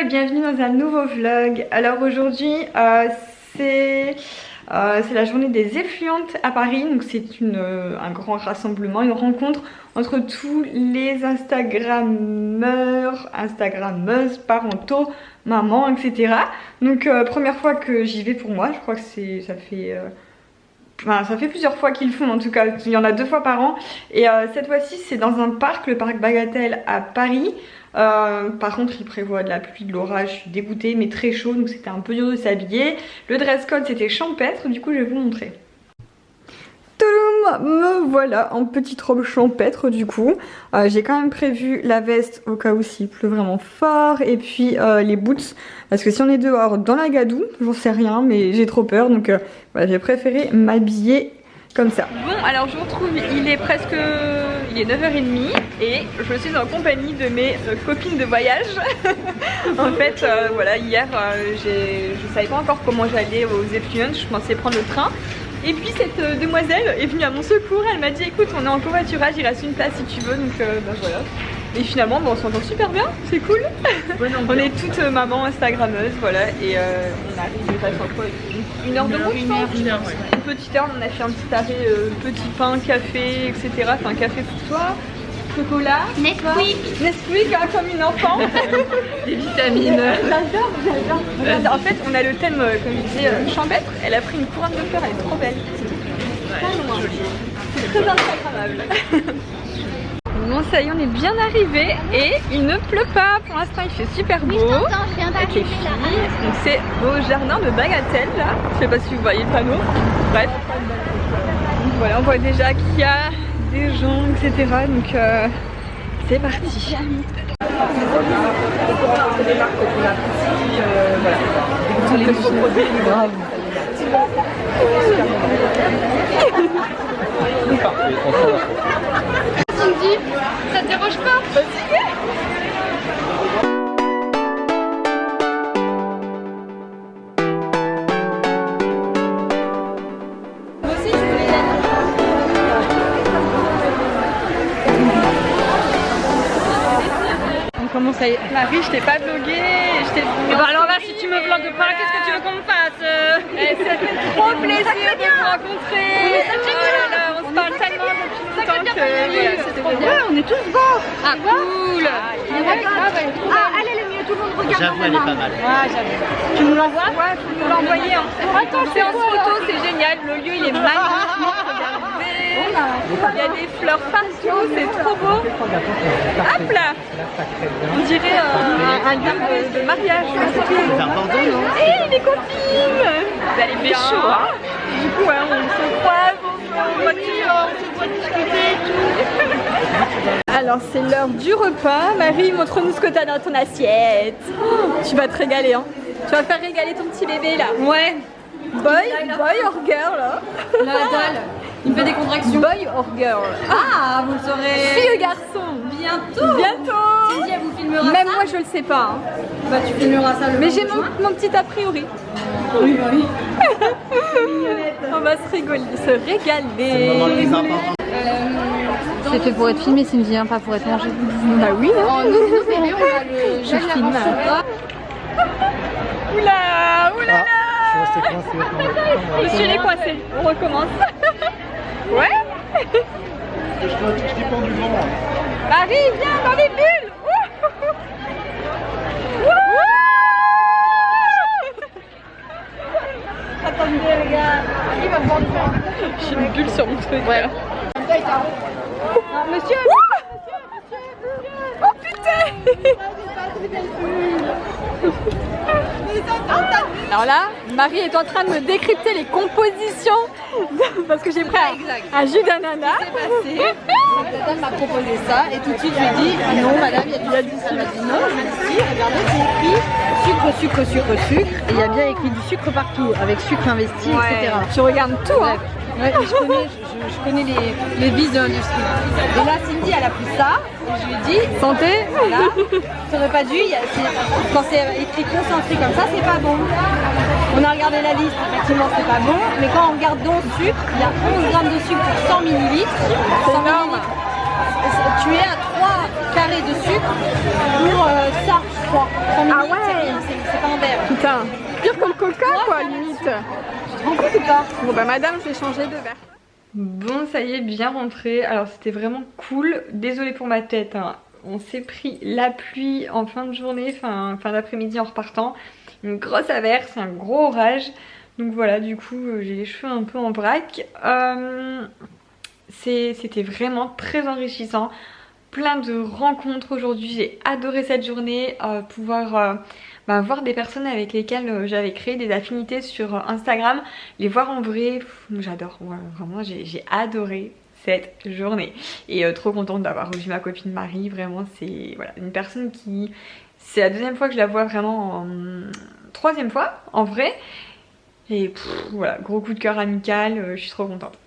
bienvenue dans un nouveau vlog. Alors aujourd'hui c'est la journée des effluentes à Paris. Donc c'est un grand rassemblement, une rencontre entre tous les Instagrammeuses, parentaux, mamans, etc. Donc première fois que j'y vais pour moi. Je crois que ça fait plusieurs fois qu'ils le font, en tout cas il y en a 2 fois par an. Et cette fois-ci c'est dans un parc, le parc Bagatelle à Paris. Par contre il prévoit de la pluie, de l'orage, je suis dégoûtée, mais très chaud, donc c'était un peu dur de s'habiller. Le dress code c'était champêtre, du coup je vais vous montrer. Tadam, me voilà en petite robe champêtre du coup. J'ai quand même prévu la veste au cas où s'il pleut vraiment fort, et puis les boots, parce que si on est dehors dans la gadoue, j'en sais rien, mais j'ai trop peur, donc voilà, j'ai préféré m'habiller comme ça. Bon, alors je vous retrouve, il est 9h30 et je suis en compagnie de mes copines de voyage. En fait, voilà, hier je savais pas encore comment j'allais aux effluents, je pensais prendre le train. Et puis cette demoiselle est venue à mon secours, elle m'a dit écoute, on est en covoiturage, il reste une place si tu veux, donc ben voilà. Et finalement on s'entend super bien, c'est cool. On est toutes mamans instagrammeuses, voilà, et on arrive, il passe encore une heure de route, je pense. Une petite heure, on a fait un petit arrêt, petit pain, café, etc. Enfin café pour toi, chocolat, Nesquik, hein, comme une enfant. Des vitamines. J'adore. En fait on a le thème, comme je disais, champêtre. Elle a pris une couronne de fleurs, elle est trop belle. C'est très instagrammable. Bon, ça y est, on est bien arrivé et il ne pleut pas. Pour l'instant, il fait super beau. Avec les filles. Donc c'est au jardin de Bagatelle là. Je sais pas si vous voyez le panneau. Bref. Donc voilà, on voit déjà qu'il y a des gens, etc. Donc c'est parti. Ça te dérange pas? On commence à y... Marie, je t'ai pas vlogué, je t'ai... Bah alors là, si tu me vlogues pas, qu'est-ce que tu veux qu'on me fasse? Ça fait trop plaisir de vous rencontrer. On se parle tellement depuis longtemps que voilà, c'était trop bien. On est tous beaux. Ah cool. Elle est le mieux, tout le monde regarde. J'avoue, elle est pas mal. Ah, j'avoue. Tu nous l'envoies? Ouais, tu nous l'as envoyé. Attends, séance photo, c'est génial. Le lieu, il est magnifique. Regardez. Il y a des fleurs partout, c'est trop beau. Hop là. On dirait un lieu de mariage. C'est un Bordeaux, non? Et les copines. Vous allez bien chaud, hein? Du coup, ouais, on se croise, on se voit discuter et tout. Alors, c'est l'heure du repas. Marie, montre-nous ce que t'as dans ton assiette. Oh, tu vas te régaler, hein. Tu vas faire régaler ton petit bébé, là. Ouais. Boy or girl, là? La dalle. Il me fait des contractions. Boy or girl? Ah, vous le saurez. Fille ou garçon? Bientôt. Cindy, elle vous filmera Même ça. moi, je le sais pas. Hein. Bah tu filmeras ça le Mais 20 j'ai juin. mon petit a priori. Oui, bah oui. On va se régaler. C'est le moment le plus important. C'est fait pour être filmé, Cindy, hein, pas pour être mangé. Bah oui, hein. Oh, nous, bébé, on a le gel filme. lavant. Oula, oula là. Je suis resté coincé. Monsieur les coincés, on recommence. Ouais. Je dépends du moment. Marie, viens dans les bulles. Attendez les gars. Il va prendre ça. J'ai une bulle sur mon truc. Ouais. Monsieur. Oh putain. Alors là, Marie est en train de me décrypter les compositions parce que j'ai pris un jus d'ananas. La dame m'a proposé ça et tout de suite je lui ai dit non madame, il y a du sucre. Elle m'a dit non, je lui ai dit si, regardez c'est écrit sucre. Et il y a bien écrit du sucre partout avec sucre investi, etc. Tu regardes tout, hein. Ouais, je connais les vices de l'industrie. Et là Cindy elle a pris ça et je lui ai dit Santé. voilà, t'aurais pas dû, quand c'est écrit concentré comme ça c'est pas bon. On a regardé la liste, effectivement c'est pas bon, mais quand on regarde dans le sucre, il y a 11 grammes de sucre pour 100 ml. C'est énorme. Tu es à 3 carrés de sucre pour ça, je crois. 100 Ah ml, ouais. c'est rien, c'est pas un verre. Putain, pire que le coca quoi, limite. Tu te rends compte ou pas? Bon bah madame, je vais changer de verre. Bon, ça y est, bien rentré. Alors c'était vraiment cool. Désolée pour ma tête, hein. On s'est pris la pluie en fin de journée, fin d'après-midi en repartant. Une grosse averse, un gros orage. Donc voilà, du coup j'ai les cheveux un peu en vrac. C'était vraiment très enrichissant. Plein de rencontres aujourd'hui. J'ai adoré cette journée. Pouvoir voir des personnes avec lesquelles j'avais créé des affinités sur Instagram. Les voir en vrai, j'adore. Voilà, vraiment j'ai adoré cette journée. Et trop contente d'avoir revu ma copine Marie. Vraiment c'est voilà, une personne qui... C'est la deuxième fois que je la vois vraiment troisième fois en vrai. Et voilà, gros coup de cœur amical, je suis trop contente.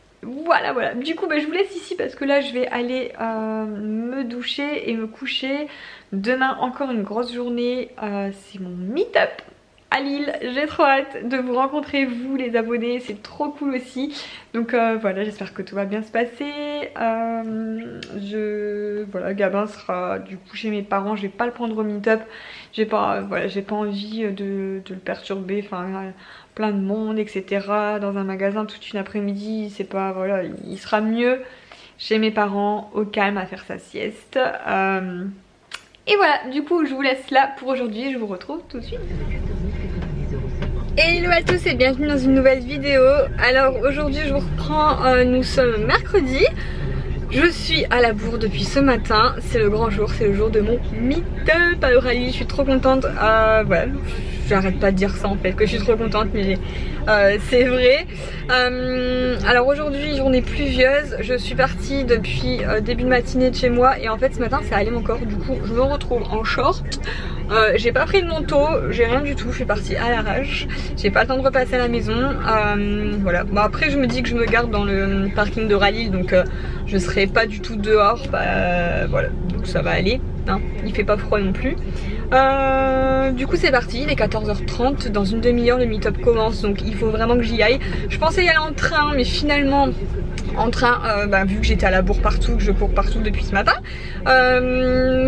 Voilà, du coup je vous laisse ici parce que là je vais aller me doucher et me coucher. Demain encore une grosse journée, c'est mon meet-up à Lille. J'ai trop hâte de vous rencontrer, vous les abonnés, c'est trop cool aussi. Donc voilà, j'espère que tout va bien se passer. Voilà, Gabin sera du coup chez mes parents, je vais pas le prendre au meet-up. J'ai pas envie de le perturber, plein de monde, etc. Dans un magasin toute une après-midi, c'est pas, voilà, il sera mieux chez mes parents, au calme, à faire sa sieste. Et voilà, du coup, je vous laisse là pour aujourd'hui, je vous retrouve tout de suite. Hello à tous et bienvenue dans une nouvelle vidéo. Alors aujourd'hui, je vous reprends, nous sommes mercredi. Je suis à la bourre depuis ce matin, c'est le grand jour, c'est le jour de mon meet-up à Euralie, je suis trop contente, voilà, j'arrête pas de dire ça en fait, que je suis trop contente, mais c'est vrai. Alors aujourd'hui, journée pluvieuse, je suis partie depuis début de matinée de chez moi et en fait ce matin ça allait encore, du coup je me retrouve en short. J'ai pas pris de manteau, j'ai rien du tout, je suis partie à l'arrache, j'ai pas le temps de repasser à la maison. Voilà, bon, après je me dis que je me garde dans le parking de Rallye, donc je serai pas du tout dehors, voilà, donc ça va aller, hein. Il fait pas froid non plus. Du coup c'est parti, il est 14h30, dans une demi-heure le meet-up commence, donc il faut vraiment que j'y aille. Je pensais y aller en train, mais finalement en train, vu que j'étais à la bourre partout, que je cours partout depuis ce matin,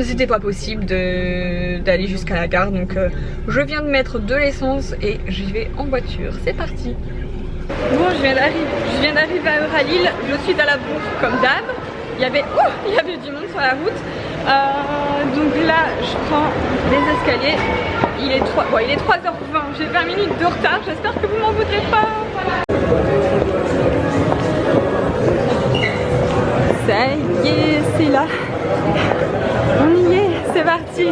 c'était pas possible d'aller jusqu'à la gare, donc je viens de mettre de l'essence et j'y vais en voiture, c'est parti. Bon, je viens d'arriver à Euralille, je suis à la bourre comme d'hab. Il y avait du monde sur la route. Donc là, je prends les escaliers. Il est 3h20, j'ai 20 minutes de retard. J'espère que vous m'en voudrez pas. Ça y est, c'est là. On y est, c'est parti.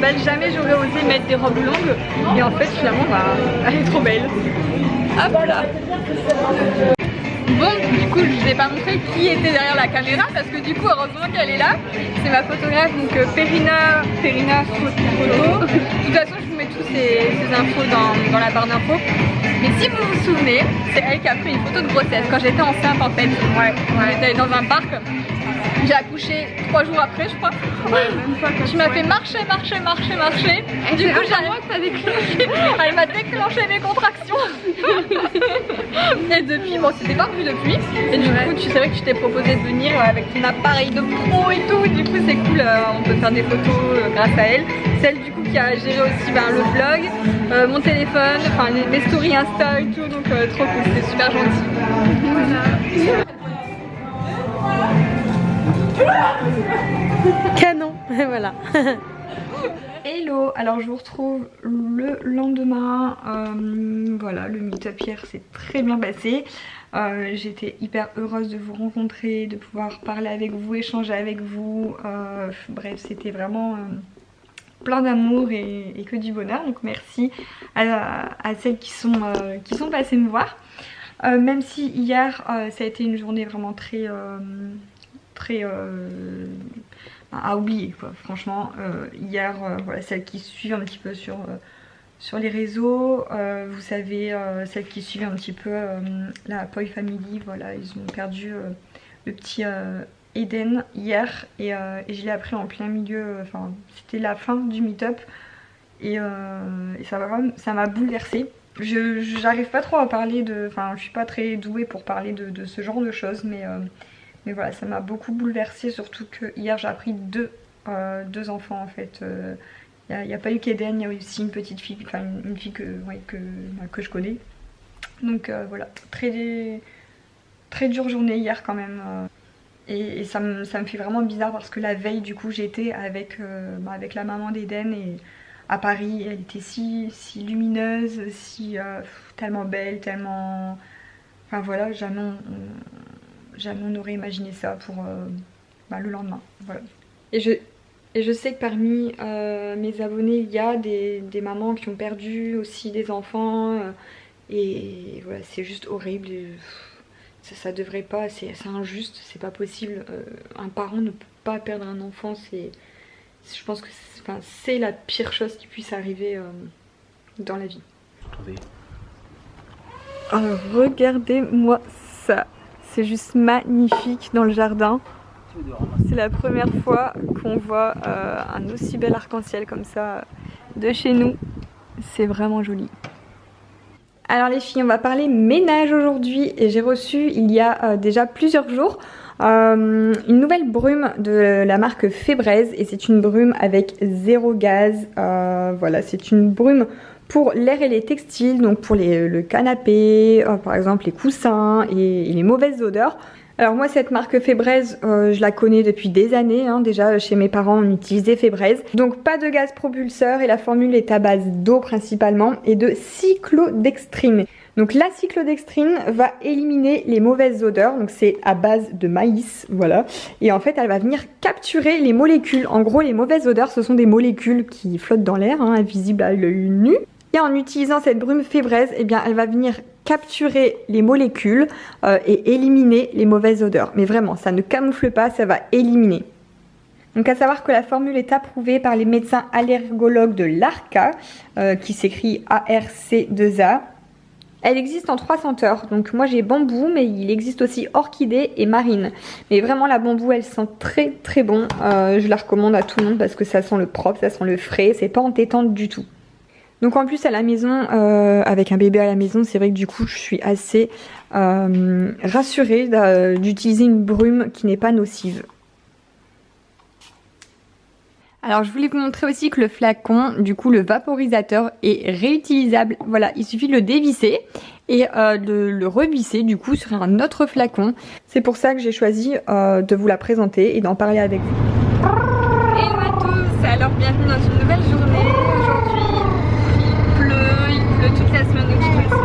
belle, jamais j'aurais osé mettre des robes longues et en fait finalement bah, elle est trop belle. Ah voilà. Bon, du coup je vous ai pas montré qui était derrière la caméra parce que du coup heureusement qu'elle est là. C'est ma photographe donc Perrina Photo. De toute façon je vous mets tous ces infos dans la barre d'infos. Mais si vous vous souvenez, c'est elle qui a pris une photo de grossesse quand j'étais enceinte en fait. Ouais, j'étais allée dans un parc. J'ai accouché 3 jours après je crois. Ouais, je m'as fait marcher. Et du coup elle m'a déclenché mes contractions. Et depuis, bon c'était pas vu depuis. Et du coup c'est vrai que tu t'es proposé de venir avec ton appareil de pro et tout. Du coup c'est cool, on peut faire des photos grâce à elle. Celle du coup qui a géré aussi le vlog, mon téléphone, enfin mes stories Insta et tout. Donc trop cool, c'était super gentil. Voilà. Canon, voilà. Hello, alors je vous retrouve le lendemain. Voilà, le meet-up hier s'est très bien passé. J'étais hyper heureuse de vous rencontrer, de pouvoir parler avec vous, échanger avec vous. Bref, c'était vraiment plein d'amour et que du bonheur. Donc merci à celles qui sont passées me voir. Même si hier ça a été une journée vraiment très à oublier quoi. Franchement hier voilà, celles qui suivent un petit peu sur les réseaux, vous savez, celles qui suivent un petit peu la Poi Family, voilà, ils ont perdu le petit Eden hier et je l'ai appris en plein milieu, enfin c'était la fin du meet-up et ça m'a bouleversée. J'arrive pas trop à parler de, enfin je suis pas très douée pour parler de ce genre de choses, mais voilà, ça m'a beaucoup bouleversée, surtout que hier j'ai appris deux enfants en fait. Il n'y a pas eu qu'Eden, il y a aussi une petite fille, enfin une fille que je connais. Donc voilà, très dure journée hier quand même. Et ça me fait vraiment bizarre parce que la veille du coup j'étais avec la maman d'Eden et à Paris elle était si lumineuse, tellement belle, tellement... Enfin voilà, jamais on aurait imaginé ça pour le lendemain. Voilà. Et je sais que parmi mes abonnés, il y a des mamans qui ont perdu aussi des enfants. Et voilà, c'est juste horrible. Et, ça devrait pas, c'est injuste, c'est pas possible. Un parent ne peut pas perdre un enfant. Je pense que c'est la pire chose qui puisse arriver dans la vie. Alors regardez-moi ça. C'est juste magnifique dans le jardin. C'est la première fois qu'on voit un aussi bel arc-en-ciel comme ça de chez nous. C'est vraiment joli. Alors les filles, on va parler ménage aujourd'hui et j'ai reçu il y a déjà plusieurs jours une nouvelle brume de la marque Febreze et c'est une brume avec 0 gaz. Voilà, c'est une brume pour l'air et les textiles, donc pour le canapé, par exemple les coussins et les mauvaises odeurs. Alors moi cette marque Febreze, je la connais depuis des années, hein. Déjà chez mes parents on utilisait Febreze. Donc pas de gaz propulseur et la formule est à base d'eau principalement et de cyclodextrine. Donc la cyclodextrine va éliminer les mauvaises odeurs, donc c'est à base de maïs, voilà. Et en fait elle va venir capturer les molécules. En gros les mauvaises odeurs ce sont des molécules qui flottent dans l'air, hein, invisibles à l'œil nu. Et en utilisant cette brume Febreze, eh bien, elle va venir capturer les molécules et éliminer les mauvaises odeurs. Mais vraiment, ça ne camoufle pas, ça va éliminer. Donc à savoir que la formule est approuvée par les médecins allergologues de l'ARCA, qui s'écrit ARC2A. Elle existe en 3 senteurs, donc moi j'ai bambou, mais il existe aussi orchidée et marine. Mais vraiment la bambou elle sent très très bon, je la recommande à tout le monde parce que ça sent le propre, ça sent le frais, c'est pas entêtante du tout. Donc en plus à la maison, avec un bébé à la maison, c'est vrai que du coup je suis assez rassurée d'utiliser une brume qui n'est pas nocive. Alors je voulais vous montrer aussi que le flacon, du coup le vaporisateur est réutilisable. Voilà, il suffit de le dévisser et de le revisser du coup sur un autre flacon. C'est pour ça que j'ai choisi de vous la présenter et d'en parler avec vous. Hello à tous, alors bienvenue dans une nouvelle journée. Il pleut toute la semaine de toute façon.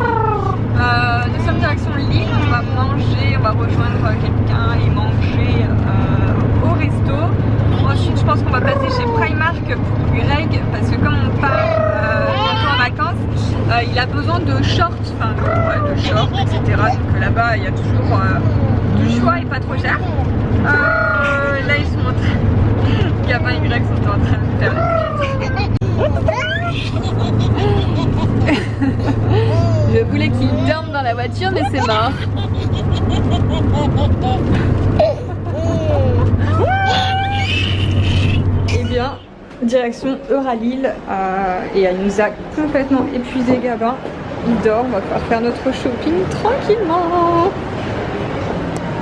Nous sommes direction Lille, on va manger, on va rejoindre quelqu'un et manger au resto. Ensuite je pense qu'on va passer chez Primark pour Greg il a besoin de shorts, enfin de shorts, etc. Donc là-bas il y a toujours du choix et pas trop cher. Là ils sont en train, Gabin et Greg sont en train de faire Je voulais qu'il dorme dans la voiture, mais c'est mort. Et bien, direction Euralil, et elle nous a complètement épuisé Gabin. Il dort, on va pouvoir faire notre shopping tranquillement.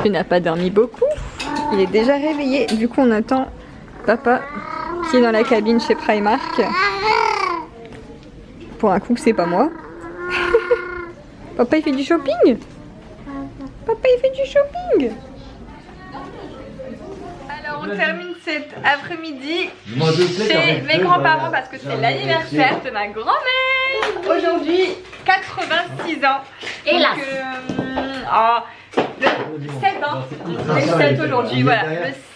Il n'a pas dormi beaucoup, il est déjà réveillé, du coup on attend papa qui est dans la cabine chez Primark. Pour un coup c'est pas moi. Papa il fait du shopping. Papa il fait du shopping. Alors on termine cet après-midi chez mes grands-parents parce que c'est l'anniversaire de ma grand-mère. Aujourd'hui 86 ans. Et là le 7 ans. Le 7 aujourd'hui, voilà.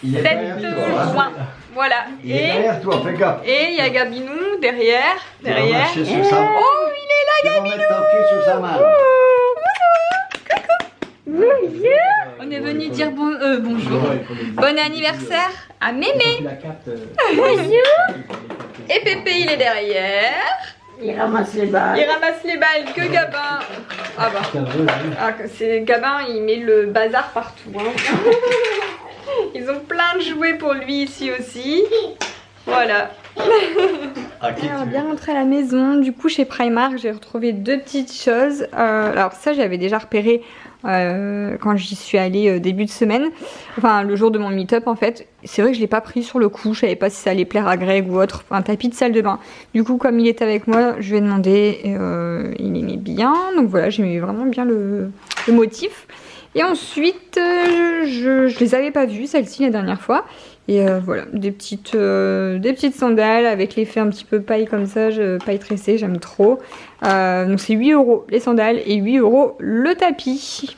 Le 7 juin. Voilà. Et il y a Gabinou derrière. Oh, il est là Gabinou. On est venu dire bonjour. Bon anniversaire à Mémé. Bonjour. Et Pépé il est derrière. Il ramasse les balles. Il ramasse les balles que Gabin. Ah bah. Ah, c'est Gabin, il met le bazar partout. Hein. Ils ont plein de jouets pour lui ici aussi. Voilà. Alors, bien rentré à la maison. Du coup, chez Primark, j'ai retrouvé deux petites choses. Alors ça, j'avais déjà repéré quand j'y suis allée début de semaine. Enfin, le jour de mon meet-up en fait. C'est vrai que je l'ai pas pris sur le coup. Je savais pas si ça allait plaire à Greg ou autre. Un tapis de salle de bain. Du coup, comme il est avec moi, je lui ai demandé. Il aimait bien. Donc voilà, j'aimais vraiment bien le motif. Et ensuite, je les avais pas vues, celles-ci, la dernière fois. Et voilà, des petites sandales avec l'effet un petit peu paille comme ça, paille tressée, j'aime trop. Donc c'est 8 € les sandales et 8 € le tapis.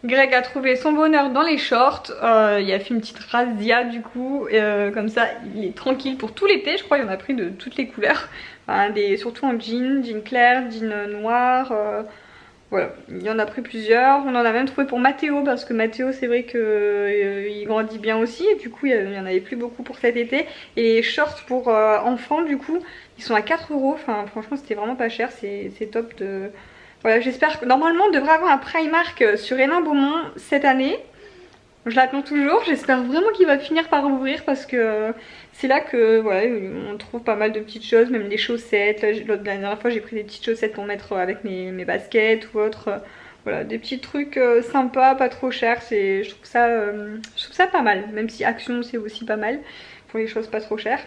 Greg a trouvé son bonheur dans les shorts. Il a fait une petite razzia du coup. Comme ça, il est tranquille pour tout l'été. Je crois qu'il y en a pris de toutes les couleurs. Enfin, surtout en jean clair, jean noir. Voilà, il y en a pris plusieurs. On en a même trouvé pour Mathéo parce que Mathéo c'est vrai qu'il grandit bien aussi. Et du coup il y en avait plus beaucoup pour cet été. Et les shorts pour enfants du coup ils sont à 4 €. Enfin franchement c'était vraiment pas cher, c'est top de... Voilà, j'espère que normalement on devrait avoir un Primark sur Hénin-Beaumont cette année. Je l'attends toujours, j'espère vraiment qu'il va finir par ouvrir parce que c'est là que voilà, on trouve pas mal de petites choses, même des chaussettes. Là, la dernière fois j'ai pris des petites chaussettes pour mettre avec mes baskets ou autre. Voilà, des petits trucs sympas, pas trop chers. Je trouve ça pas mal, même si Action c'est aussi pas mal pour les choses pas trop chères.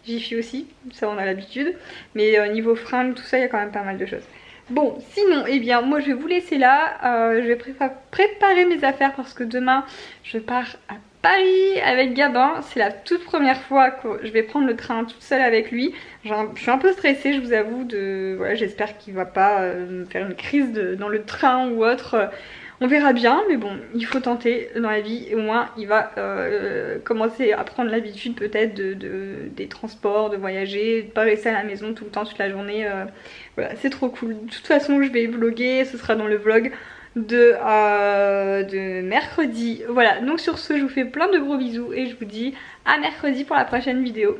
Jiffy aussi, ça on a l'habitude. Mais niveau fringues, tout ça, il y a quand même pas mal de choses. Bon, sinon, eh bien, moi je vais vous laisser là. Je vais préparer mes affaires parce que demain, je pars à Paris avec Gabin. C'est la toute première fois que je vais prendre le train toute seule avec lui. Genre, je suis un peu stressée, je vous avoue. Voilà, j'espère qu'il va pas me faire une crise dans le train ou autre. On verra bien, mais bon, il faut tenter dans la vie. Et au moins, il va commencer à prendre l'habitude peut-être des transports, de voyager, de pas rester à la maison tout le temps, toute la journée. Voilà, c'est trop cool. De toute façon, je vais vlogger, ce sera dans le vlog de mercredi. Voilà, donc sur ce, je vous fais plein de gros bisous et je vous dis à mercredi pour la prochaine vidéo.